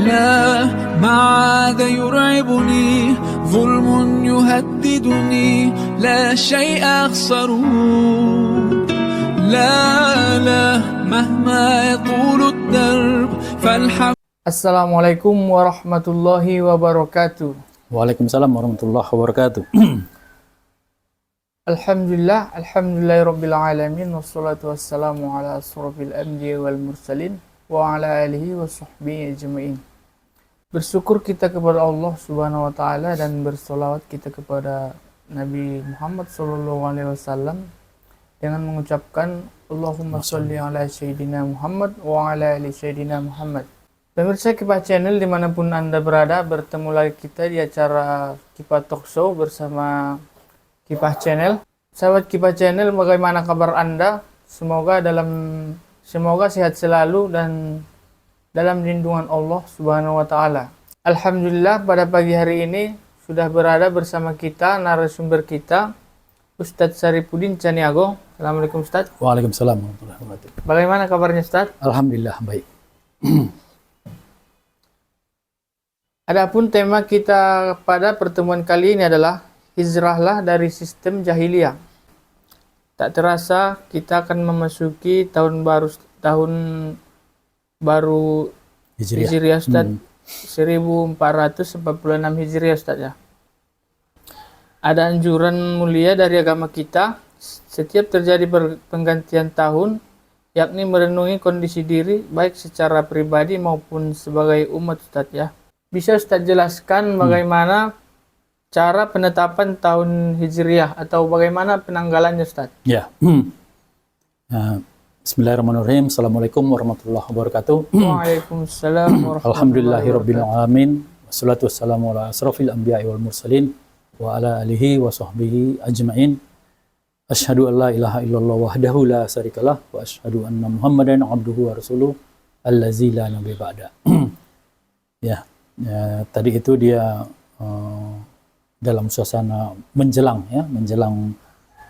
لا ما عاد يرعبني ظلم يهددني لا شيء أخسره لا مهما يطول الدرب فالحق. Assalamualaikum warahmatullahi wabarakatuh. Waalaikumsalam warahmatullahi wabarakatuh. Alhamdulillahirabbil alamin wassalatu wassalamu ala asrofil anbiya wal mursalin wa ala alihi wa sahbihi ajma'in. Bersyukur kita kepada Allah Subhanahu wa taala dan bersolawat kita kepada Nabi Muhammad sallallahu alaihi wasallam dengan mengucapkan Allahumma sholli ala sayyidina Muhammad wa ala ali sayyidina Muhammad. Pemirsa Kipah Channel dimanapun Anda berada, bertemu lagi kita di acara Kipah Talk Show bersama Kipah Channel. Sahabat Kipah Channel, bagaimana kabar Anda? Semoga sehat selalu dan dalam lindungan Allah Subhanahu wa taala. Alhamdulillah, pada pagi hari ini sudah berada bersama kita narasumber kita Ustadz Saripudin Caniago. Assalamualaikum Ustadz. Waalaikumsalam warahmatullahi wabarakatuh. Bagaimana kabarnya Ustadz? Alhamdulillah baik. Adapun tema kita pada pertemuan kali ini adalah hijrahlah dari sistem jahiliyah. Tak terasa kita akan memasuki tahun baru Hijriah Ustaz. 1446 Hijriah Ustaz ya. Ada anjuran mulia dari agama kita setiap terjadi penggantian tahun, yakni merenungi kondisi diri baik secara pribadi maupun sebagai umat Ustaz ya. Bisa Ustaz jelaskan bagaimana cara penetapan tahun Hijriah atau bagaimana penanggalannya Ustaz? Ya. Bismillahirrahmanirrahim. Assalamualaikum warahmatullahi wabarakatuh. Waalaikumsalam warahmatullahi Alhamdulillahirabbil alamin. Wassalatu wassalamu ala asrofil anbiya'i wal mursalin wa ala alihi wa sahbihi ajma'in. Asyhadu an la ilaha illallah wahdahu la syarikalah wa asyhadu anna Muhammadan abduhu wa rasuluh allazi la nabiyya ba'da. Ya, tadi itu dia dalam suasana menjelang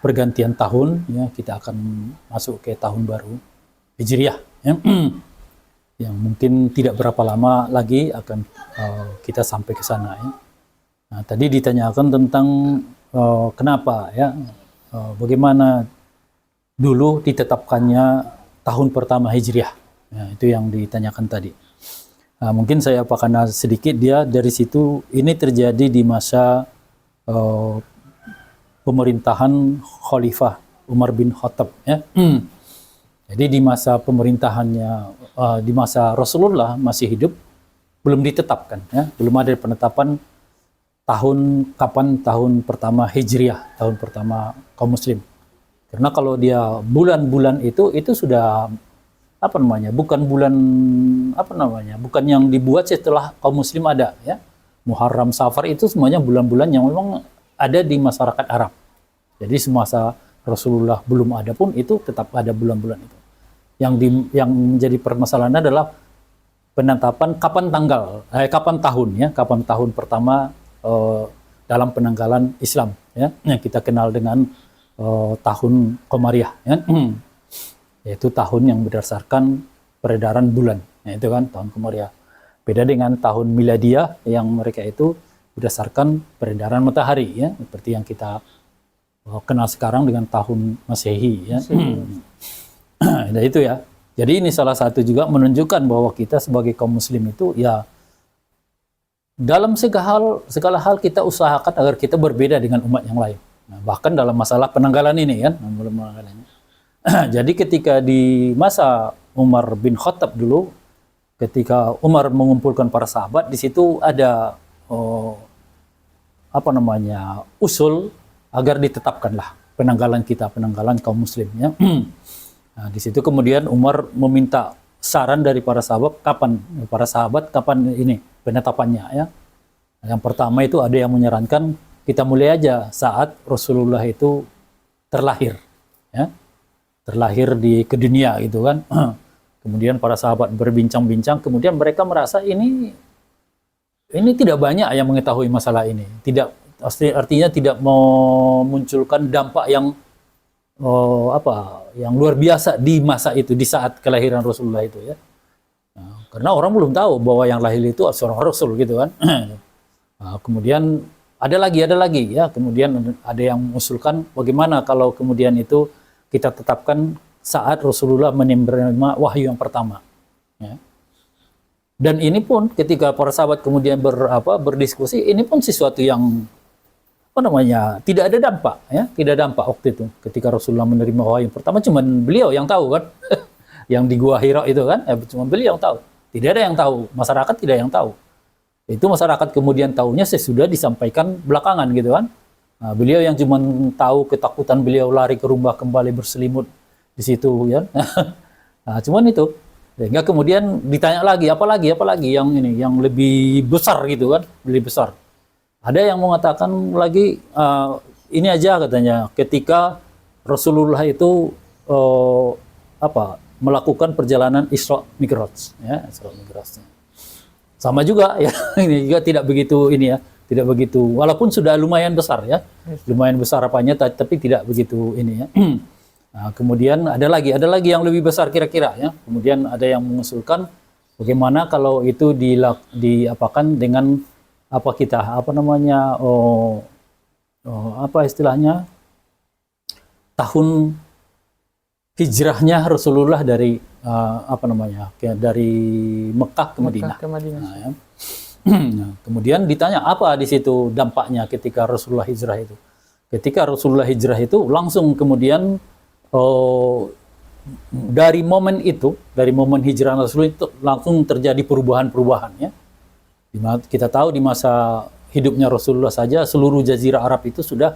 pergantian tahun ya, kita akan masuk ke tahun baru Hijriah ya. Yang mungkin tidak berapa lama lagi akan kita sampai ke sana ya. Nah, tadi ditanyakan tentang kenapa ya, bagaimana dulu ditetapkannya tahun pertama Hijriah ya, itu yang ditanyakan tadi. Nah, mungkin saya apakan sedikit dia dari situ. Ini terjadi di masa pemerintahan Khalifah Umar bin Khattab ya. Jadi di masa pemerintahannya di masa Rasulullah masih hidup belum ditetapkan ya, belum ada penetapan kapan tahun pertama Hijriah, tahun pertama kaum muslim. Karena kalau dia bulan-bulan itu sudah bukan yang dibuat setelah kaum muslim ada ya. Muharram, Safar itu semuanya bulan-bulan yang memang ada di masyarakat Arab. Jadi semasa Rasulullah belum ada pun itu tetap ada bulan-bulan itu. Yang menjadi permasalahan adalah penetapan kapan tahun pertama dalam penanggalan Islam ya, yang kita kenal dengan tahun Qamariyah ya. Yaitu tahun yang berdasarkan peredaran bulan, yaitu kan tahun Qamariyah. Beda dengan tahun Miladiyah yang mereka itu berdasarkan peredaran matahari ya, seperti yang kita kenal sekarang dengan tahun Masehi ya. Nah itu ya. Jadi ini salah satu juga menunjukkan bahwa kita sebagai kaum muslim itu ya dalam segala hal kita usahakan agar kita berbeda dengan umat yang lain. Nah, bahkan dalam masalah penanggalan ini kan, jadi ketika di masa Umar bin Khattab dulu, ketika Umar mengumpulkan para sahabat, di situ ada usul agar ditetapkanlah penanggalan kaum muslimnya. Nah, di situ kemudian Umar meminta saran dari para sahabat kapan ini penetapannya ya. Yang pertama itu ada yang menyarankan kita mulai aja saat Rasulullah itu terlahir ya. Terlahir ke dunia gitu kan. Kemudian para sahabat berbincang-bincang, kemudian mereka merasa ini tidak banyak yang mengetahui masalah ini. Artinya tidak memunculkan dampak yang yang luar biasa di masa itu, di saat kelahiran Rasulullah itu ya. Nah, Karena orang belum tahu bahwa yang lahir itu seorang rasul gitu kan. Nah, kemudian ada lagi ya. Kemudian ada yang mengusulkan bagaimana kalau kemudian itu kita tetapkan saat Rasulullah menerima wahyu yang pertama. Ya. Dan ini pun ketika para sahabat kemudian berdiskusi, ini pun sesuatu yang tidak ada dampak ya, tidak ada dampak waktu itu ketika Rasulullah menerima wahyu pertama, cuman beliau yang tahu kan. Yang di Gua Hira itu kan, cuma beliau yang tahu. Tidak ada yang tahu, masyarakat tidak yang tahu. Itu masyarakat kemudian tahunya sesudah disampaikan belakangan gitu kan. Nah, beliau yang cuma tahu ketakutan beliau lari ke rumah kembali berselimut di situ ya. Nah, cuman itu. Sehingga kemudian ditanya lagi, apalagi yang ini, yang lebih besar gitu kan, lebih besar. Ada yang mengatakan lagi, ini aja katanya, ketika Rasulullah itu melakukan perjalanan Isra Mi'raj, ya, Isra Mi'raj. Sama juga ya, ini juga tidak begitu ini ya, tidak begitu, walaupun sudah lumayan besar ya, lumayan besar apanya, tapi tidak begitu ini ya. Nah, kemudian ada lagi yang lebih besar kira-kira ya. Kemudian ada yang mengusulkan bagaimana kalau itu diapakan dengan istilahnya tahun hijrahnya Rasulullah dari dari Mekah ke Madinah. Nah, ya. Nah, kemudian ditanya apa di situ dampaknya ketika Rasulullah hijrah itu. Ketika Rasulullah hijrah itu langsung kemudian dari momen hijrah Rasulullah itu langsung terjadi perubahan-perubahan ya. Kita tahu di masa hidupnya Rasulullah saja seluruh jazirah Arab itu sudah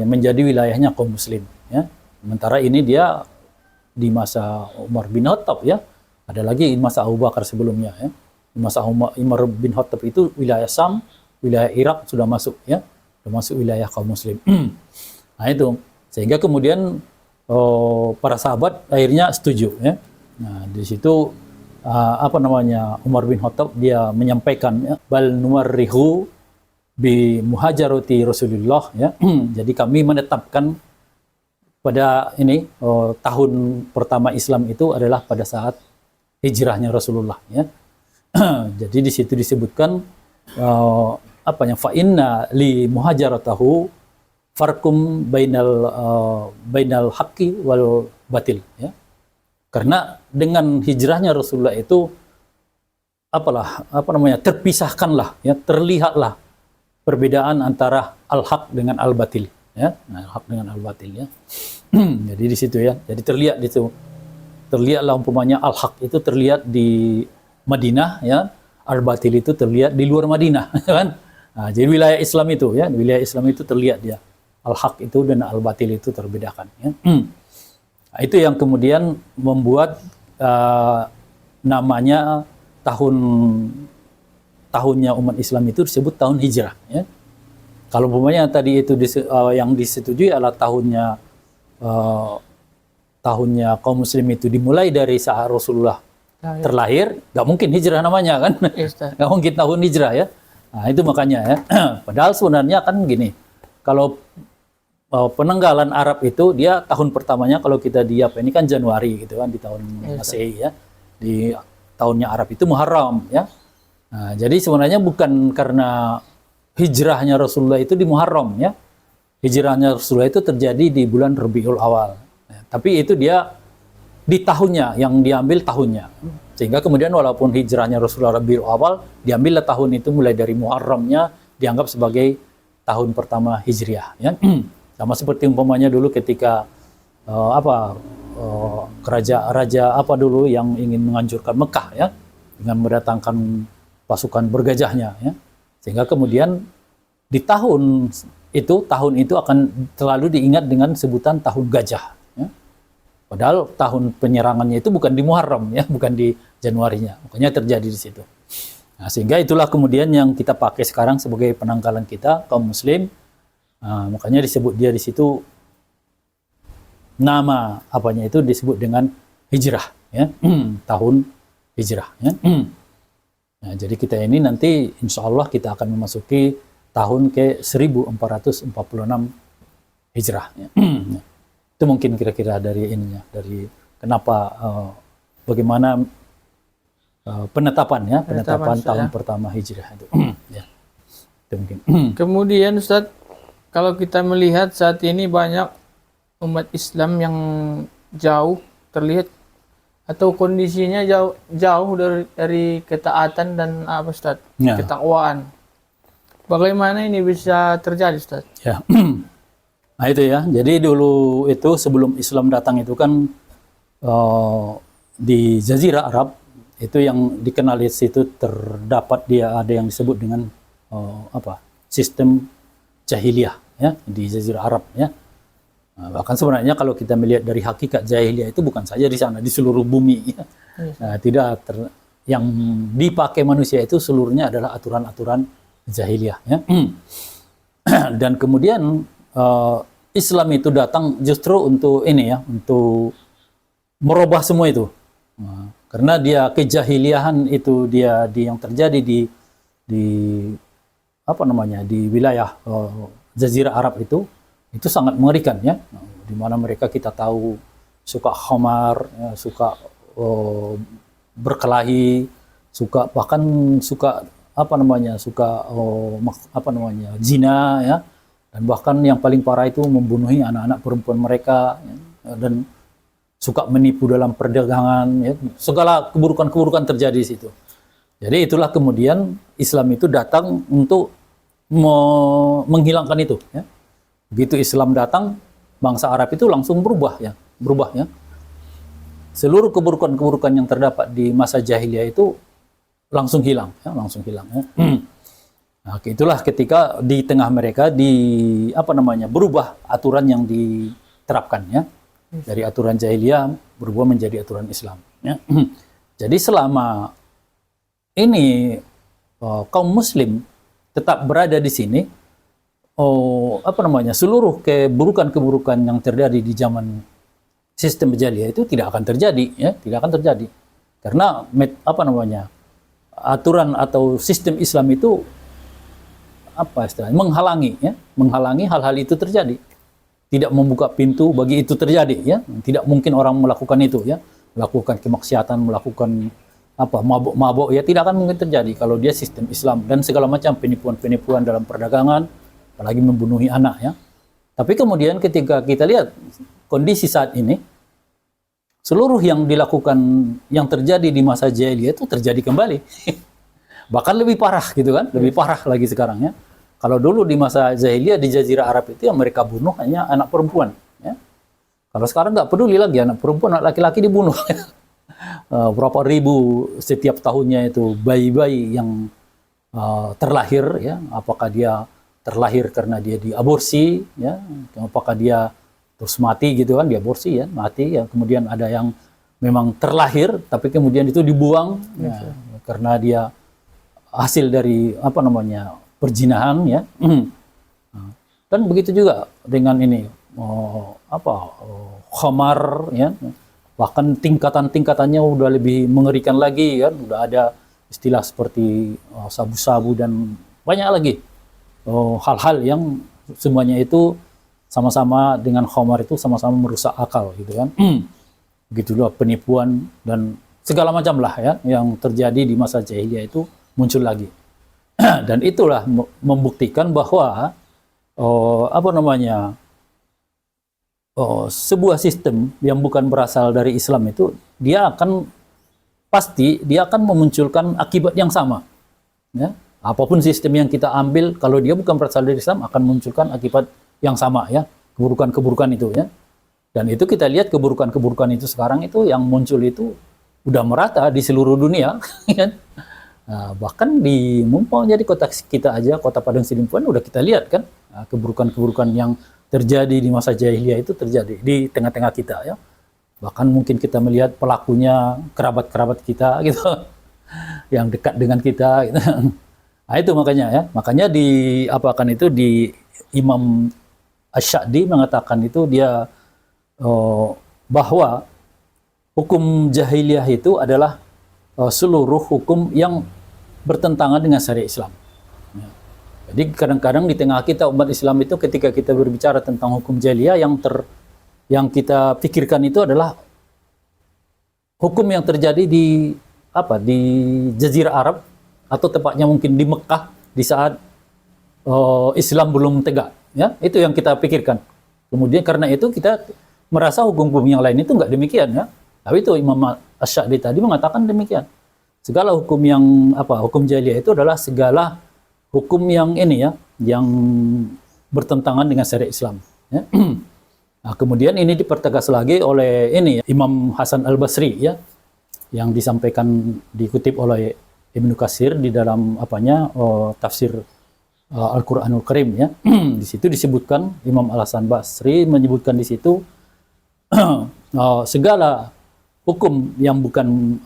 menjadi wilayahnya kaum muslim ya. Sementara ini dia di masa Umar bin Khattab ya. Ada lagi di masa Abu Bakar sebelumnya ya. Di masa Umar bin Khattab itu wilayah Sam, wilayah Irak sudah masuk ya. Sudah masuk wilayah kaum muslim. Nah itu, sehingga kemudian para sahabat akhirnya setuju ya. Nah, di situ Umar bin Khattab dia menyampaikan ya, bal nuwarrihu bi muhajarati Rasulullah ya. Jadi kami menetapkan pada ini tahun pertama Islam itu adalah pada saat hijrahnya Rasulullah ya. Jadi di situ disebutkan fa inna li muhajaratahu farkum bainal haqqi wal batil ya. Karena dengan hijrahnya Rasulullah itu terpisahkanlah ya, terlihatlah perbedaan antara al-haq dengan al-batil ya. Nah, al-haq dengan al-batil ya. Jadi di situ ya. Jadi terlihat di situ. Terlihatlah umpamanya al-haq itu terlihat di Madinah ya, al-batil itu terlihat di luar Madinah kan. Nah, jadi wilayah Islam itu ya, wilayah Islam itu terlihat dia. Al-haq itu dan al-batil itu terbedakan ya. Nah, itu yang kemudian membuat namanya tahunnya umat Islam itu disebut tahun hijrah ya. Kalau umpamanya tadi itu yang disetujui adalah tahunnya kaum muslim itu dimulai dari saat Rasulullah terlahir, nggak mungkin hijrah namanya kan. Nggak mungkin tahun hijrah ya. Nah, itu makanya ya. Padahal sebenarnya kan gini, kalau penanggalan Arab itu dia tahun pertamanya kalau kita ini kan Januari gitu kan, di tahun Masehi ya. Di tahunnya Arab itu Muharram ya. Nah, jadi sebenarnya bukan karena hijrahnya Rasulullah itu di Muharram ya. Hijrahnya Rasulullah itu terjadi di bulan Rabiul Awal. Ya, tapi itu dia di tahunnya, yang diambil tahunnya. Sehingga kemudian walaupun hijrahnya Rasulullah Rabiul Awal, diambillah tahun itu mulai dari Muharramnya dianggap sebagai tahun pertama Hijriah ya. Sama seperti umpamanya dulu ketika raja dulu yang ingin menghancurkan Mekah ya, dengan mendatangkan pasukan bergajahnya ya. Sehingga kemudian di tahun itu akan selalu diingat dengan sebutan tahun gajah ya. Padahal tahun penyerangannya itu bukan di Muharram ya, bukan di Januarinya. Makanya terjadi di situ. Nah, sehingga itulah kemudian yang kita pakai sekarang sebagai penanggalan kita kaum muslim. Nah, makanya disebut dia di situ nama itu disebut dengan hijrah ya. Tahun hijrah ya. Nah, jadi kita ini nanti insya Allah kita akan memasuki tahun ke 1446 hijrah ya. Itu mungkin kira-kira dari ininya, dari kenapa bagaimana penetapan ya, penetapan Ustaz, tahun ya. pertama Hijriah itu. Ya, itu mungkin. Kemudian Ustadz, kalau kita melihat saat ini banyak umat Islam yang jauh terlihat atau kondisinya jauh dari ketaatan dan apa Ustadz, Ya. ketakwaan. Bagaimana ini bisa terjadi Ustadz? Ya. Nah itu ya. Jadi dulu itu sebelum Islam datang itu kan di Jazirah Arab itu yang dikenal di situ terdapat dia ada yang disebut dengan sistem jahiliyah ya di Jazirah Arab ya. Nah, bahkan sebenarnya kalau kita melihat dari hakikat jahiliyah itu bukan saja di sana, di seluruh bumi ya. Nah, tidak yang dipakai manusia itu seluruhnya adalah aturan-aturan jahiliyah ya. Dan kemudian Islam itu datang justru untuk ini ya, untuk merubah semua itu. Nah, karena dia kejahiliahan itu yang terjadi di apa namanya di wilayah Jazirah Arab itu sangat mengerikan ya, di mana mereka kita tahu suka khamar, ya, suka berkelahi, bahkan suka zina ya, dan bahkan yang paling parah itu membunuhi anak-anak perempuan mereka ya, dan suka menipu dalam perdagangan ya, segala keburukan-keburukan terjadi di situ. Jadi itulah kemudian Islam itu datang untuk menghilangkan itu ya. Begitu Islam datang, bangsa Arab itu langsung berubah ya. Seluruh keburukan-keburukan yang terdapat di masa jahiliyah itu langsung hilang ya. Nah, itulah ketika di tengah mereka berubah aturan yang diterapkan ya. Dari aturan jahiliyah berubah menjadi aturan Islam ya. Jadi selama ini kaum muslim tetap berada di sini, seluruh keburukan-keburukan yang terjadi di zaman sistem jahiliyah itu tidak akan terjadi ya, tidak akan terjadi. Karena aturan atau sistem Islam itu menghalangi hal-hal itu terjadi. Tidak membuka pintu bagi itu terjadi ya. Tidak mungkin orang melakukan itu ya, melakukan kemaksiatan, melakukan mabuk-mabuk ya, tidak akan mungkin terjadi kalau dia sistem Islam dan segala macam penipuan-penipuan dalam perdagangan, apalagi membunuhi anak ya. Tapi kemudian ketika kita lihat kondisi saat ini, seluruh yang dilakukan, yang terjadi di masa jahiliyah itu terjadi kembali. Bahkan lebih parah gitu kan, lebih parah lagi sekarang ya. Kalau dulu di masa jahiliyah di Jazirah Arab itu yang mereka bunuh hanya anak perempuan ya. Kalau sekarang nggak peduli lagi anak perempuan, anak laki-laki dibunuh. Berapa ribu setiap tahunnya itu bayi-bayi yang terlahir ya, apakah dia terlahir karena dia diaborsi ya, apakah dia terus mati gitu kan, diaborsi ya, mati ya, kemudian ada yang memang terlahir tapi kemudian itu dibuang ya, karena dia hasil dari perzinahan ya. Dan begitu juga dengan ini khamar ya, bahkan tingkatannya udah lebih mengerikan lagi kan, udah ada istilah seperti sabu-sabu dan banyak lagi hal-hal yang semuanya itu sama-sama dengan khamar itu sama-sama merusak akal gitu kan. Begitu juga penipuan dan segala macam lah ya yang terjadi di masa jahiliyah itu muncul lagi. Dan itulah membuktikan bahwa sebuah sistem yang bukan berasal dari Islam itu dia akan memunculkan akibat yang sama ya. Apapun sistem yang kita ambil, kalau dia bukan berasal dari Islam akan memunculkan akibat yang sama ya, keburukan-keburukan itu ya. Dan itu kita lihat keburukan-keburukan itu sekarang itu yang muncul itu udah merata di seluruh dunia kan. Nah, bahkan di Mumpang jadi kota kita aja, kota Padang Sidimpuan udah kita lihat kan, keburukan-keburukan yang terjadi di masa jahiliyah itu terjadi di tengah-tengah kita ya. Bahkan mungkin kita melihat pelakunya kerabat-kerabat kita gitu, yang dekat dengan kita gitu. Nah itu makanya di Imam Asy-Sya'di mengatakan itu dia bahwa hukum jahiliyah itu adalah seluruh hukum yang bertentangan dengan syariat Islam. Ya. Jadi kadang-kadang di tengah kita umat Islam itu ketika kita berbicara tentang hukum jahiliyah yang kita pikirkan itu adalah hukum yang terjadi di di Jazirah Arab atau tepatnya mungkin di Mekah di saat Islam belum tegak, ya itu yang kita pikirkan. Kemudian karena itu kita merasa hukum-hukum yang lain itu nggak demikian, ya. Tapi itu Imam Asy-Sya'bi tadi mengatakan demikian. Segala hukum yang hukum jahiliyah itu adalah segala hukum yang ini ya, yang bertentangan dengan syariat Islam. Ya. Nah, kemudian ini dipertegas lagi oleh ini ya, Imam Hasan Al-Basri ya, yang disampaikan dikutip oleh Ibnu Katsir di dalam tafsir Al-Qur'anul Karim ya. Di situ disebutkan Imam Al-Hasan Basri menyebutkan di situ segala hukum yang bukan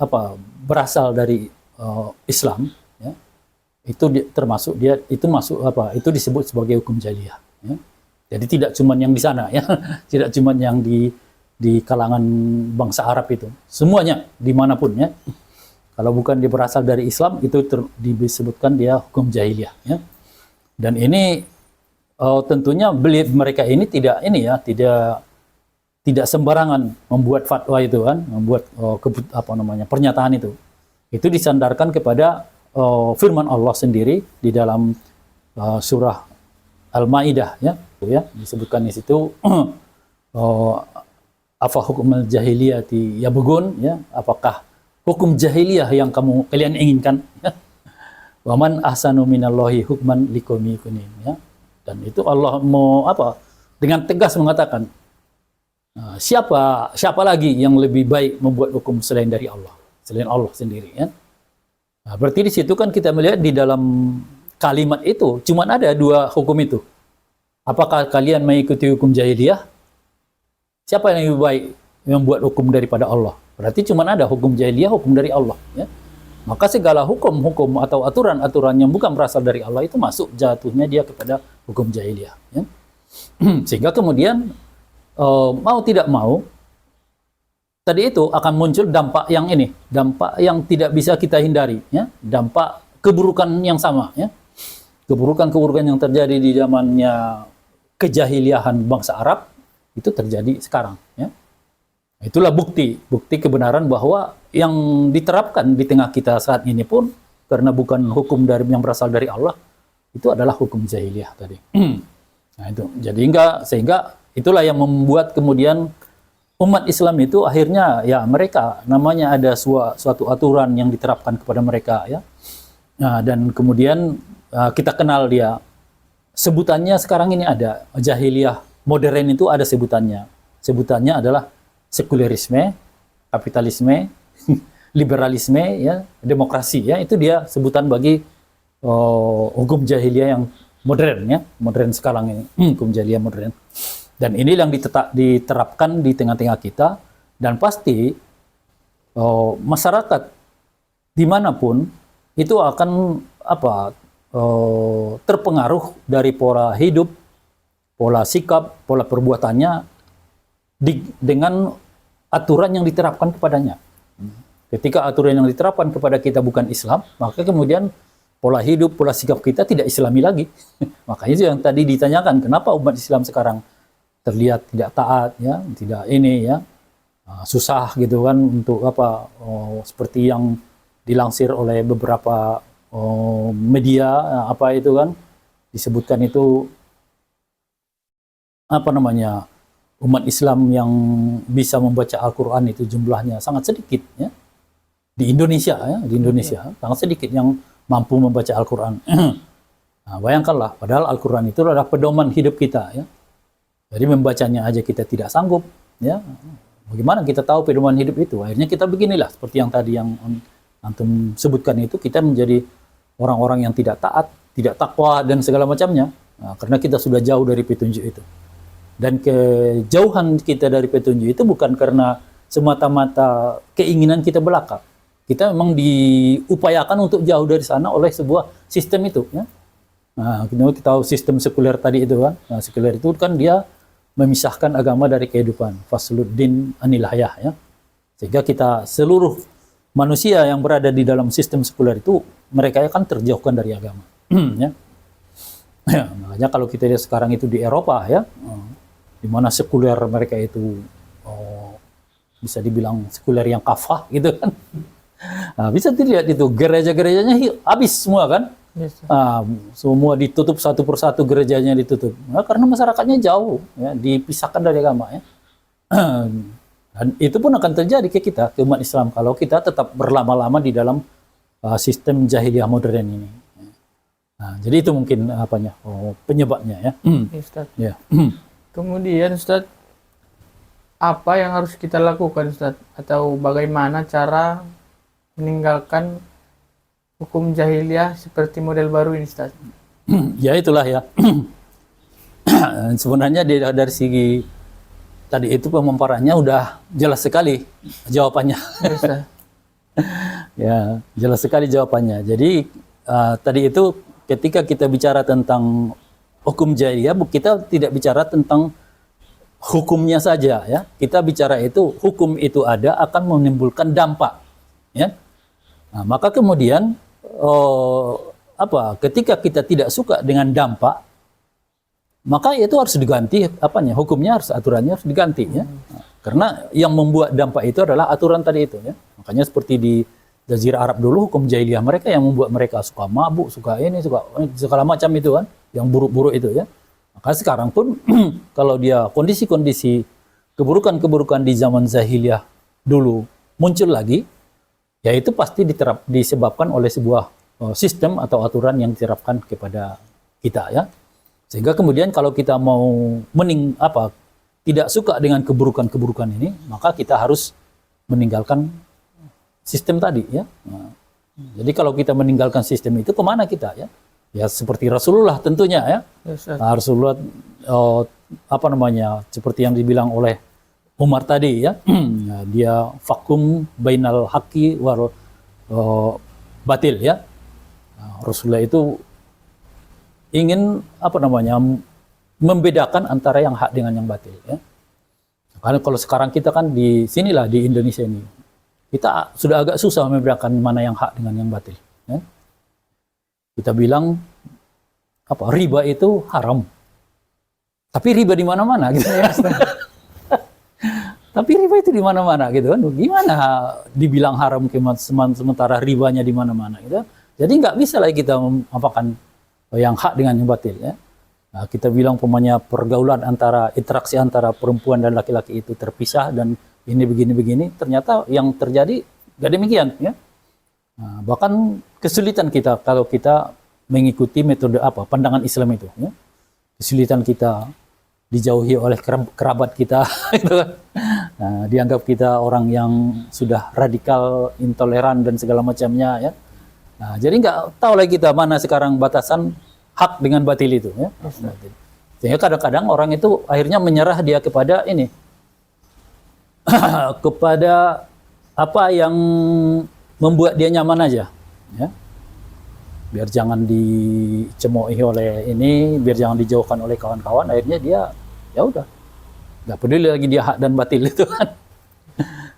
berasal dari Islam ya, itu termasuk itu disebut sebagai hukum jahiliyah ya. Jadi tidak cuma yang di sana ya, tidak cuma yang di kalangan bangsa Arab itu, semuanya dimanapun ya. Kalau bukan dia berasal dari Islam itu disebutkan dia hukum jahiliyah ya. Dan ini tentunya mereka ini tidak sembarangan membuat fatwa itu kan, membuat pernyataan itu. Itu disandarkan kepada firman Allah sendiri di dalam surah Al-Maidah ya, disebutkan di situ afa hukumul jahiliyati yabghun ya, apakah hukum jahiliyah yang kalian inginkan ya? Wa man ahsanu minallahi hukman liqaumin yuqinun ya. Dan itu Allah mau dengan tegas mengatakan siapa lagi yang lebih baik membuat hukum selain dari Allah, selain Allah sendiri ya. Nah, berarti di situ kan kita melihat di dalam kalimat itu cuma ada dua hukum itu. Apakah kalian mengikuti hukum jahiliyah? Siapa yang lebih baik membuat hukum daripada Allah? Berarti cuma ada hukum jahiliyah, hukum dari Allah ya. Maka segala hukum-hukum atau aturan-aturan yang bukan berasal dari Allah itu masuk jatuhnya dia kepada hukum jahiliyah ya. Sehingga kemudian mau tidak mau tadi itu akan muncul dampak yang tidak bisa kita hindari ya, dampak keburukan yang sama ya, keburukan yang terjadi di zamannya kejahiliahan bangsa Arab itu terjadi sekarang ya. Itulah bukti kebenaran bahwa yang diterapkan di tengah kita saat ini pun karena bukan hukum yang berasal dari Allah, itu adalah hukum jahiliyah tadi. Nah itu sehingga itulah yang membuat kemudian umat Islam itu akhirnya ya mereka namanya ada suatu aturan yang diterapkan kepada mereka ya. Nah, dan kemudian kita kenal dia sebutannya sekarang ini ada jahiliyah modern itu ada sebutannya adalah sekulerisme, kapitalisme, liberalisme ya, demokrasi ya, itu dia sebutan bagi hukum jahiliyah yang modern sekarang ini, hukum jahiliyah modern. Dan ini yang diterapkan di tengah-tengah kita, dan pasti masyarakat dimanapun itu akan terpengaruh dari pola hidup, pola sikap, pola perbuatannya dengan aturan yang diterapkan kepadanya. Ketika aturan yang diterapkan kepada kita bukan Islam, maka kemudian pola hidup, pola sikap kita tidak Islami lagi. Makanya itu yang tadi ditanyakan, kenapa umat Islam sekarang terlihat tidak taat ya, tidak ini ya, susah gitu kan untuk seperti yang dilansir oleh beberapa media itu kan disebutkan itu umat Islam yang bisa membaca Al-Quran itu jumlahnya sangat sedikit ya. Di Indonesia sangat sedikit yang mampu membaca Al-Quran. Nah, bayangkanlah, padahal Al-Quran itu adalah pedoman hidup kita ya. Jadi membacanya aja kita tidak sanggup ya. Bagaimana kita tahu pedoman hidup itu? Akhirnya kita beginilah, seperti yang tadi yang antum sebutkan itu, kita menjadi orang-orang yang tidak taat, tidak takwa dan segala macamnya. Nah, karena kita sudah jauh dari petunjuk itu. Dan kejauhan kita dari petunjuk itu bukan karena semata-mata keinginan kita belaka. Kita memang diupayakan untuk jauh dari sana oleh sebuah sistem itu ya. Nah, kita tahu sistem sekuler tadi itu kan. Nah, sekuler itu kan dia memisahkan agama dari kehidupan. Fasluddin anil hayah ya. Sehingga kita seluruh manusia yang berada di dalam sistem sekuler itu mereka akan terjauhkan dari agama. Ya. Ya, makanya kalau kita lihat sekarang itu di Eropa ya, di mana sekuler mereka itu bisa dibilang sekuler yang kafah gitu kan. Nah, bisa dilihat itu gereja-gerejanya habis semua kan. Yes, Ustaz. Semua ditutup satu persatu, gerejanya ditutup. Nah, karena masyarakatnya jauh, ya, dipisahkan dari agama. Ya. Dan itu pun akan terjadi ke kita, ke umat Islam, kalau kita tetap berlama-lama di dalam sistem jahiliyah modern ini. Nah, jadi itu mungkin penyebabnya ya. Yes, Ustaz. Ya. Kemudian Ustaz, apa yang harus kita lakukan Ustaz? Atau bagaimana cara meninggalkan hukum jahiliyah seperti model baru ini Ustaz? Ya itulah ya. Sebenarnya dari segi tadi itu pemaparannya udah jelas sekali jawabannya. Yes, Ustaz. Ya, jelas sekali jawabannya. Jadi tadi itu ketika kita bicara tentang hukum jahiliyah, kita tidak bicara tentang hukumnya saja ya. Kita bicara itu hukum itu ada akan menimbulkan dampak ya. Nah, maka kemudian ketika kita tidak suka dengan dampak, maka itu harus diganti hukumnya aturannya harus diganti ya. Nah, karena yang membuat dampak itu adalah aturan tadi itu ya. Makanya seperti di Jazirah Arab dulu, hukum jahiliyah mereka yang membuat mereka suka mabuk, suka segala macam itu kan, yang buruk-buruk itu ya. Maka sekarang pun kalau dia kondisi-kondisi keburukan-keburukan di zaman jahiliyah dulu muncul lagi, ya itu pasti disebabkan oleh sebuah sistem atau aturan yang diterapkan kepada kita ya. Sehingga kemudian kalau kita mau tidak suka dengan keburukan-keburukan ini, maka kita harus meninggalkan sistem tadi ya. Nah, jadi kalau kita meninggalkan sistem itu, kemana kita ya? Ya seperti Rasulullah tentunya ya. Yes, Nah, Rasulullah seperti yang dibilang oleh Umar tadi ya. Dia vakum bainal haqqi wal batil ya. Nah, Rasulullah itu ingin membedakan antara yang hak dengan yang batil ya. Karena kalau sekarang kita kan di sinilah di Indonesia ini, kita sudah agak susah membedakan mana yang hak dengan yang batil ya. Kita bilang riba itu haram, tapi riba di mana-mana gitu ya. Tapi riba itu di mana-mana gitu kan. Gimana dibilang haram sementara ribanya di mana-mana gitu. Jadi nggak bisa lagi kita mengapakan yang hak dengan yang batil ya. Nah, kita bilang pergaulan interaksi antara perempuan dan laki-laki itu terpisah dan ini begini-begini, ternyata yang terjadi nggak demikian ya. Nah, bahkan kesulitan kita kalau kita mengikuti metode pandangan Islam itu ya. Kesulitan kita dijauhi oleh kerabat kita gitu kan. Nah, dianggap kita orang yang sudah radikal, intoleran dan segala macamnya ya. Nah, jadi nggak tahu lagi kita mana sekarang batasan hak dengan batil itu ya. Sehingga kadang-kadang orang itu akhirnya menyerah dia kepada ini kepada apa yang membuat dia nyaman aja ya. Biar jangan dicemoohi oleh ini, biar jangan dijauhkan oleh kawan-kawan, akhirnya dia ya udah nggak peduli lagi dia hak dan batil itu kan.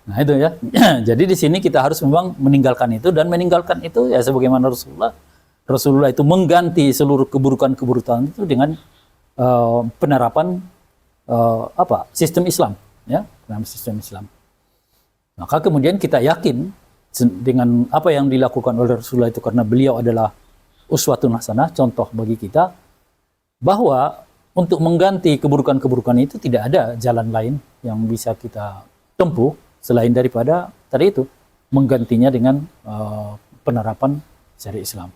Nah itu ya. Jadi di sini kita harus memang meninggalkan itu, dan meninggalkan itu ya sebagaimana Rasulullah itu mengganti seluruh keburukan-keburukan itu dengan penerapan sistem Islam ya, dalam sistem Islam. Maka kemudian kita yakin dengan apa yang dilakukan oleh Rasulullah itu, karena beliau adalah uswatun hasanah, contoh bagi kita, bahwa untuk mengganti keburukan-keburukan itu tidak ada jalan lain yang bisa kita tempuh selain daripada tadi itu, menggantinya dengan penerapan syariat Islam.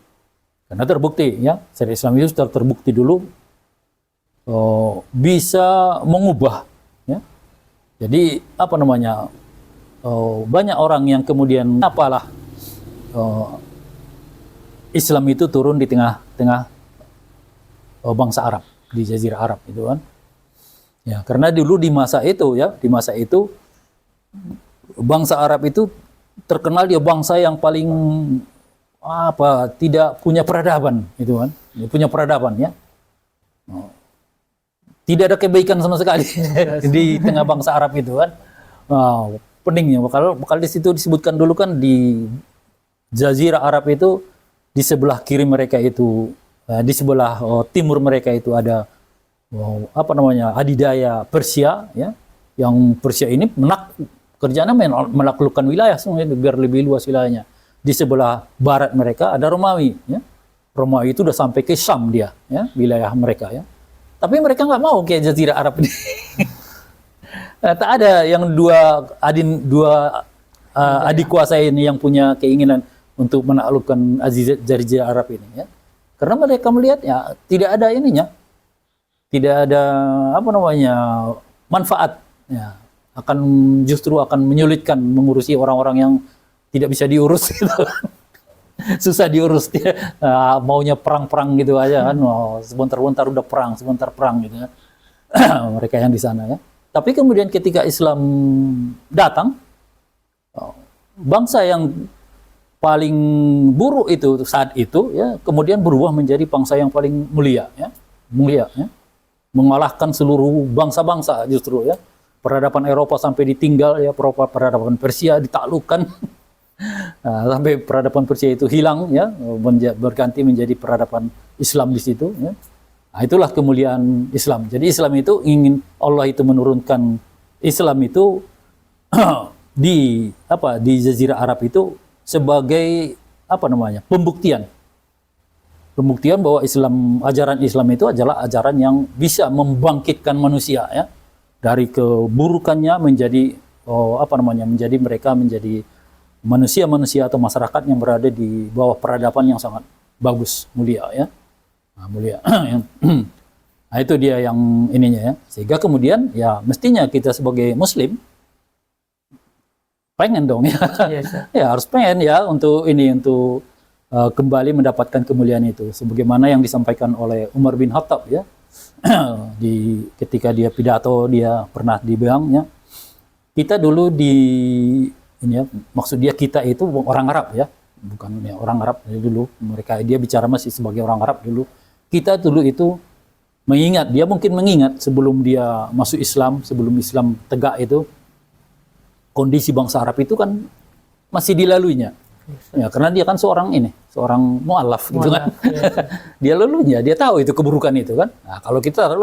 Karena terbukti ya, syariat Islam itu sudah terbukti dulu bisa mengubah ya. Jadi banyak orang yang kemudian Islam itu turun di tengah-tengah bangsa Arab, di Jazirah Arab itu kan. Ya, karena dulu di masa itu bangsa Arab itu terkenal dia bangsa yang paling tidak punya peradaban itu kan. Dia punya peradaban ya. Tidak ada kebaikan sama sekali di tengah bangsa Arab itu kan. Peningnya bakal di situ disebutkan dulu kan, di Jazirah Arab itu di sebelah kiri mereka itu, di sebelah timur mereka itu ada adidaya Persia ya, yang Persia ini kerjanya menaklukkan wilayah semuanya biar lebih luas wilayahnya. Di sebelah barat mereka ada Romawi, ya. Romawi itu udah sampai ke Syam dia, ya, wilayah mereka, ya. Tapi mereka nggak mau ke Jazirah Arab ini. Tak ada yang dua adik kuasa ini yang punya keinginan untuk menaklukkan Jazirah Arab ini, ya. Karena mereka melihat ya tidak ada ininya, tidak ada apa namanya manfaat, ya. Justru akan menyulitkan mengurusi orang-orang yang tidak bisa diurus gitu. Susah diurus dia, maunya perang-perang gitu aja kan, sebentar-bentar udah perang, sebentar perang gitu ya. Mereka yang di sana, ya. Tapi kemudian ketika Islam datang, bangsa yang paling buruk itu saat itu, ya, kemudian berubah menjadi bangsa yang paling mulia, ya. Mulia, ya. Mengalahkan seluruh bangsa-bangsa justru, ya. Peradaban Eropa sampai ditinggal, ya, peradaban Persia ditaklukkan. Nah, sampai peradaban Persia itu hilang, ya, berganti menjadi peradaban Islam di situ, ya. Nah, itulah kemuliaan Islam. Jadi Islam itu ingin Allah itu menurunkan Islam itu di Jazirah Arab itu sebagai apa namanya pembuktian bahwa ajaran Islam itu adalah ajaran yang bisa membangkitkan manusia, ya, dari keburukannya menjadi menjadi mereka menjadi manusia-manusia atau masyarakat yang berada di bawah peradaban yang sangat bagus, mulia, ya. Nah, mulia. Nah, itu dia yang ininya, ya. Sehingga kemudian ya mestinya kita sebagai muslim pengen dong, ya. Yes, ya harus pengen, ya, untuk kembali mendapatkan kemuliaan itu sebagaimana yang disampaikan oleh Umar bin Khattab, ya. Ketika dia pidato, dia pernah dibilang, ya, kita dulu maksud dia kita itu orang Arab, ya, bukan, ya, orang Arab dulu, dia bicara masih sebagai orang Arab dulu. Kita dulu itu dia mungkin mengingat sebelum dia masuk Islam, sebelum Islam tegak itu, kondisi bangsa Arab itu kan masih dilaluinya, ya, karena dia kan seorang mu'alaf gitu kan. Dia lalunya, dia tahu itu keburukan itu kan. Nah, kalau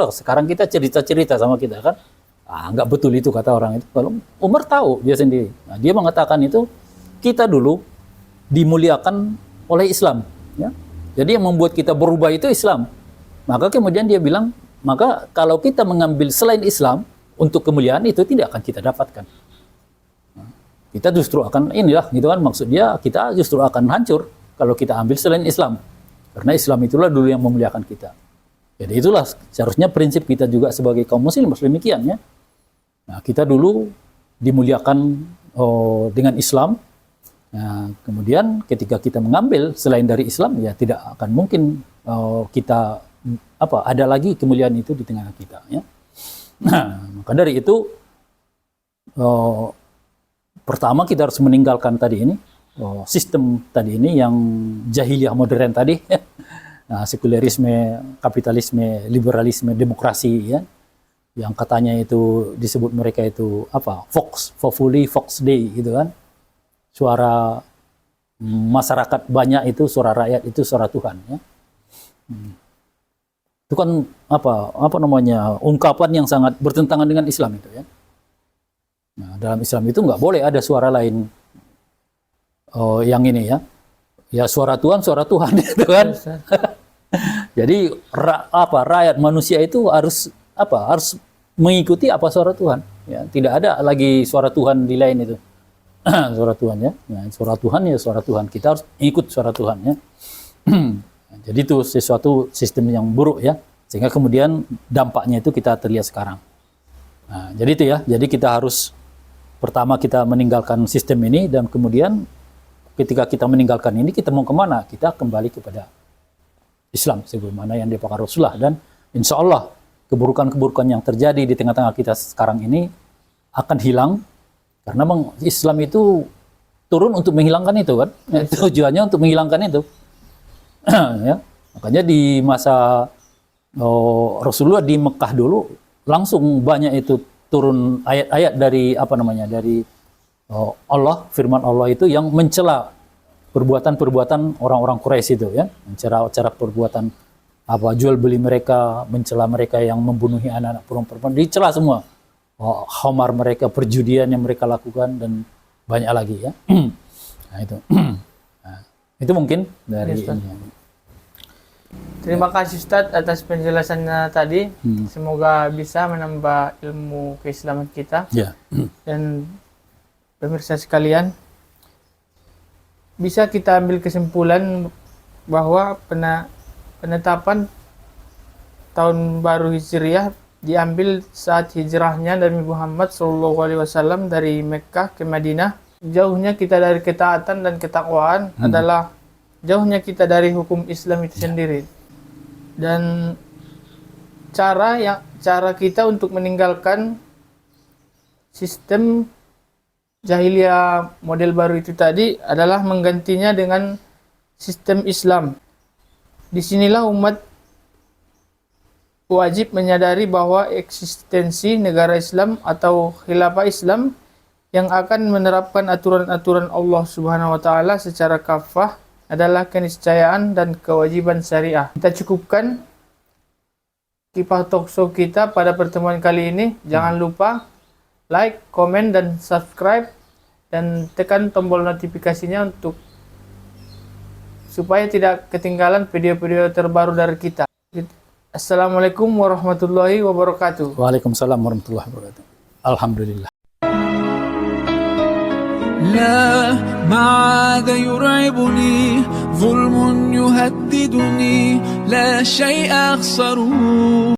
sekarang kita cerita sama kita kan, nggak betul itu kata orang itu. Kalau Umar tahu dia sendiri. Nah, dia mengatakan itu kita dulu dimuliakan oleh Islam, ya. Jadi yang membuat kita berubah itu Islam. Maka kemudian dia bilang, maka kalau kita mengambil selain Islam untuk kemuliaan itu tidak akan kita dapatkan. Nah, kita justru akan gitu kan, maksud dia kita justru akan hancur kalau kita ambil selain Islam. Karena Islam itulah dulu yang memuliakan kita. Jadi itulah seharusnya prinsip kita juga sebagai kaum muslim demikian, ya. Nah, kita dulu dimuliakan dengan Islam. Nah, kemudian ketika kita mengambil selain dari Islam, ya tidak akan mungkin kita ada lagi kemuliaan itu di tengah kita, ya. Nah, maka dari itu pertama kita harus meninggalkan tadi ini sistem tadi ini yang jahiliyah modern tadi, ya. Nah, sekulerisme, kapitalisme, liberalisme, demokrasi, ya. Yang katanya itu disebut mereka itu Vox Dei gitu kan. Suara masyarakat banyak itu suara rakyat itu suara Tuhan, ya. Itu kan ungkapan yang sangat bertentangan dengan Islam itu, ya. Nah, dalam Islam itu nggak boleh ada suara lain yang ini, ya. Ya suara Tuhan gitu kan. Jadi rakyat manusia itu harus mengikuti suara Tuhan, ya. Tidak ada lagi suara Tuhan di lain itu. Suara Tuhan, ya. Nah, suara Tuhan, ya suara Tuhan. Kita harus ikut suara Tuhan, ya. Jadi itu sesuatu sistem yang buruk, ya. Sehingga kemudian dampaknya itu kita terlihat sekarang. Nah, jadi itu, ya. Jadi kita harus pertama kita meninggalkan sistem ini, dan kemudian ketika kita meninggalkan ini kita mau kemana? Kita kembali kepada Islam sebagaimana yang dipakai Rasulullah, dan insya Allah keburukan-keburukan yang terjadi di tengah-tengah kita sekarang ini akan hilang karena Islam itu turun untuk menghilangkan itu kan. Tujuannya untuk menghilangkan itu. Ya. Makanya di masa Rasulullah di Mekah dulu langsung banyak itu turun ayat-ayat dari dari Allah, firman Allah itu yang mencela perbuatan-perbuatan orang-orang Quraisy itu, ya, mencela perbuatan jual beli mereka, mencela mereka yang membunuhi anak-anak perempuan, dicela semua. khamar mereka, perjudian yang mereka lakukan, dan banyak lagi ya. Nah, itu. Nah, itu mungkin dari Yes, Ustaz. ini. Terima kasih Ustadz atas penjelasannya tadi. Semoga bisa menambah ilmu keislaman kita. Ya. Dan pemirsa sekalian, bisa kita ambil kesimpulan bahwa penetapan tahun baru Hijriah diambil saat hijrahnya Nabi Muhammad SAW dari Mekkah ke Madinah. Jauhnya kita dari ketaatan dan ketakwaan adalah jauhnya kita dari hukum Islam itu sendiri. Dan cara kita untuk meninggalkan sistem jahiliyah model baru itu tadi adalah menggantinya dengan sistem Islam. Disinilah umat wajib menyadari bahwa eksistensi negara Islam atau khilafah Islam yang akan menerapkan aturan-aturan Allah Subhanahu wa taala secara kafah adalah keniscayaan dan kewajiban syariah. Kita cukupkan Kifah Talk Show kita pada pertemuan kali ini. Jangan lupa like, komen, dan subscribe, dan tekan tombol notifikasinya supaya tidak ketinggalan video-video terbaru dari kita. Assalamualaikum warahmatullahi wabarakatuh. Waalaikumsalam warahmatullahi wabarakatuh. Alhamdulillah. لا ما عاد يرعبني ظلم يهددني لا شيء أخسره